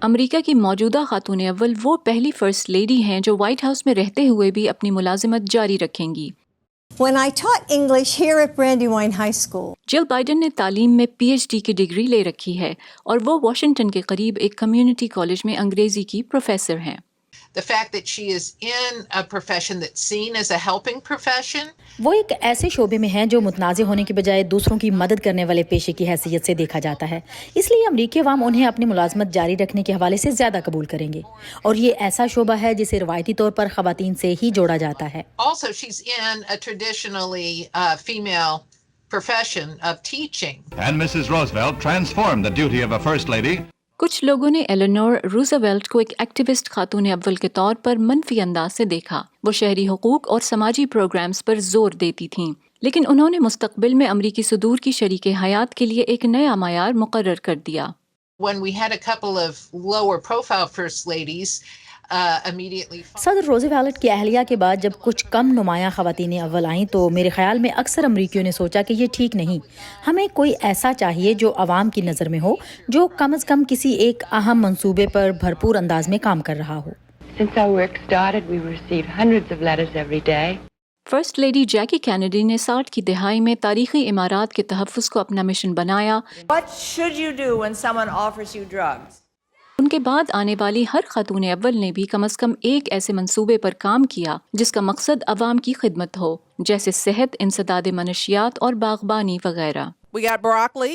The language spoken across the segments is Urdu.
امریکہ کی موجودہ خاتون اول وہ پہلی فرسٹ لیڈی ہیں جو وائٹ ہاؤس میں رہتے ہوئے بھی اپنی ملازمت جاری رکھیں گی۔ When I taught English here at Brandywine High School. جل بائیڈن نے تعلیم میں پی ایچ ڈی کی ڈگری لے رکھی ہے اور وہ واشنگٹن کے قریب ایک کمیونٹی کالج میں انگریزی کی پروفیسر ہیں۔ The fact that she is in a profession that's seen as a helping profession. وہ ایک ایسے شعبے میں ہیں جو متنازع ہونے کی بجائے دوسروں کی مدد کرنے والے پیشے کی حیثیت سے دیکھا جاتا ہے، اس لیے امریکی عوام انہیں اپنی ملازمت جاری رکھنے کے حوالے سے زیادہ قبول کریں گے، اور یہ ایسا شعبہ ہے جسے روایتی طور پر خواتین سے ہی جوڑا جاتا ہے۔ Also, she's in a traditionally female profession of teaching. And Mrs. Roosevelt transformed the duty of a first lady. کچھ لوگوں نے ایلینور روزویلٹ کو ایک ایکٹیوسٹ خاتون اول کے طور پر منفی انداز سے دیکھا۔ وہ شہری حقوق اور سماجی پروگرامز پر زور دیتی تھیں، لیکن انہوں نے مستقبل میں امریکی صدور کی شریک حیات کے لیے ایک نیا معیار مقرر کر دیا۔ When we had a couple of lower profile first ladies, immediately صدر روزویلٹ کی اہلیہ کے بعد جب کچھ کم نمایاں خواتین اول آئیں تو میرے خیال میں اکثر امریکیوں نے سوچا کہ یہ ٹھیک نہیں، ہمیں کوئی ایسا چاہیے جو عوام کی نظر میں ہو، جو کم از کم کسی ایک اہم منصوبے پر بھرپور انداز میں کام کر رہا ہو۔ Since our work started, we've received hundreds of letters every day. First lady Jackie Kennedy نے 60 کی دہائی میں تاریخی عمارات کے تحفظ کو اپنا مشن بنایا۔ What should you do when someone offers you drugs? ان کے بعد آنے والی ہر خاتون اول نے بھی کم از کم ایک ایسے منصوبے پر کام کیا جس کا مقصد عوام کی خدمت ہو، جیسے صحت، انسداد منشیات اور باغبانی وغیرہ۔ We got broccoli,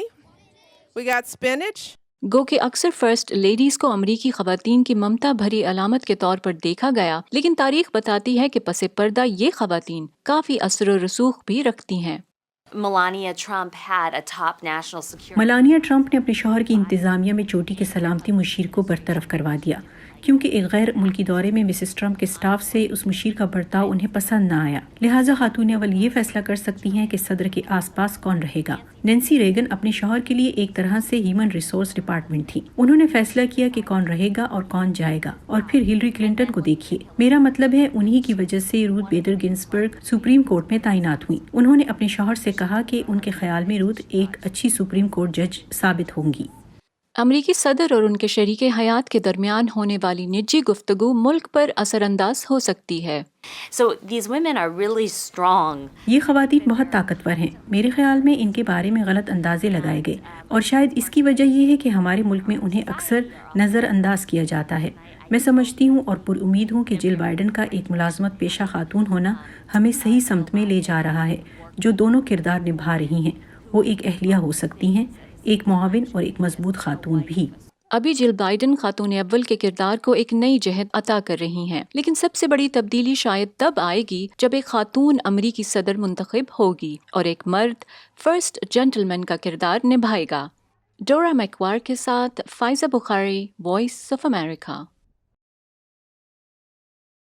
we got spinach. گو کہ اکثر فرسٹ لیڈیز کو امریکی خواتین کی ممتا بھری علامت کے طور پر دیکھا گیا، لیکن تاریخ بتاتی ہے کہ پس پردہ یہ خواتین کافی اثر و رسوخ بھی رکھتی ہیں۔ Melania Trump had a top national security. Melania Trump نے اپنے شوہر کی انتظامیہ میں چوٹی کے سلامتی مشیر کو برطرف کروا دیا، کیونکہ ایک غیر ملکی دورے میں مسز ٹرمپ کے سٹاف سے اس مشیر کا برتاؤ انہیں پسند نہ آیا، لہٰذا خاتون اول یہ فیصلہ کر سکتی ہیں کہ صدر کے آس پاس کون رہے گا۔ نینسی ریگن اپنے شوہر کے لیے ایک طرح سے ہیومن ریسورس ڈپارٹمنٹ تھی، انہوں نے فیصلہ کیا کہ کون رہے گا اور کون جائے گا، اور پھر ہلری کلنٹن کو دیکھیے، میرا مطلب ہے انہی کی وجہ سے روتھ بیڈر گنزبرگ سپریم کورٹ میں تعینات ہوئی۔ انہوں نے اپنے شوہر سے کہا کہ ان کے خیال میں روتھ ایک اچھی سپریم کورٹ جج ثابت ہوں گی۔ امریکی صدر اور ان کے شریک حیات کے درمیان ہونے والی نجی گفتگو ملک پر اثر انداز ہو سکتی ہے۔ So these women are really strong. یہ خواتین بہت طاقتور ہیں، میرے خیال میں ان کے بارے میں غلط اندازے لگائے گئے، اور شاید اس کی وجہ یہ ہے کہ ہمارے ملک میں انہیں اکثر نظر انداز کیا جاتا ہے۔ میں سمجھتی ہوں اور پر امید ہوں کہ جل بائیڈن کا ایک ملازمت پیشہ خاتون ہونا ہمیں صحیح سمت میں لے جا رہا ہے، جو دونوں کردار نبھا رہی ہیں۔ وہ ایک اہلیہ ہو سکتی ہیں، ایک معاون اور ایک مضبوط خاتون بھی۔ ابھی جل بائیڈن خاتون اول کے کردار کو ایک نئی جہت عطا کر رہی ہیں، لیکن سب سے بڑی تبدیلی شاید تب آئے گی جب ایک خاتون امریکی صدر منتخب ہوگی اور ایک مرد فرسٹ جنٹلمین کا کردار نبھائے گا۔ ڈورا میکوار کے ساتھ فائزہ بخاری، وائس آف امریکہ۔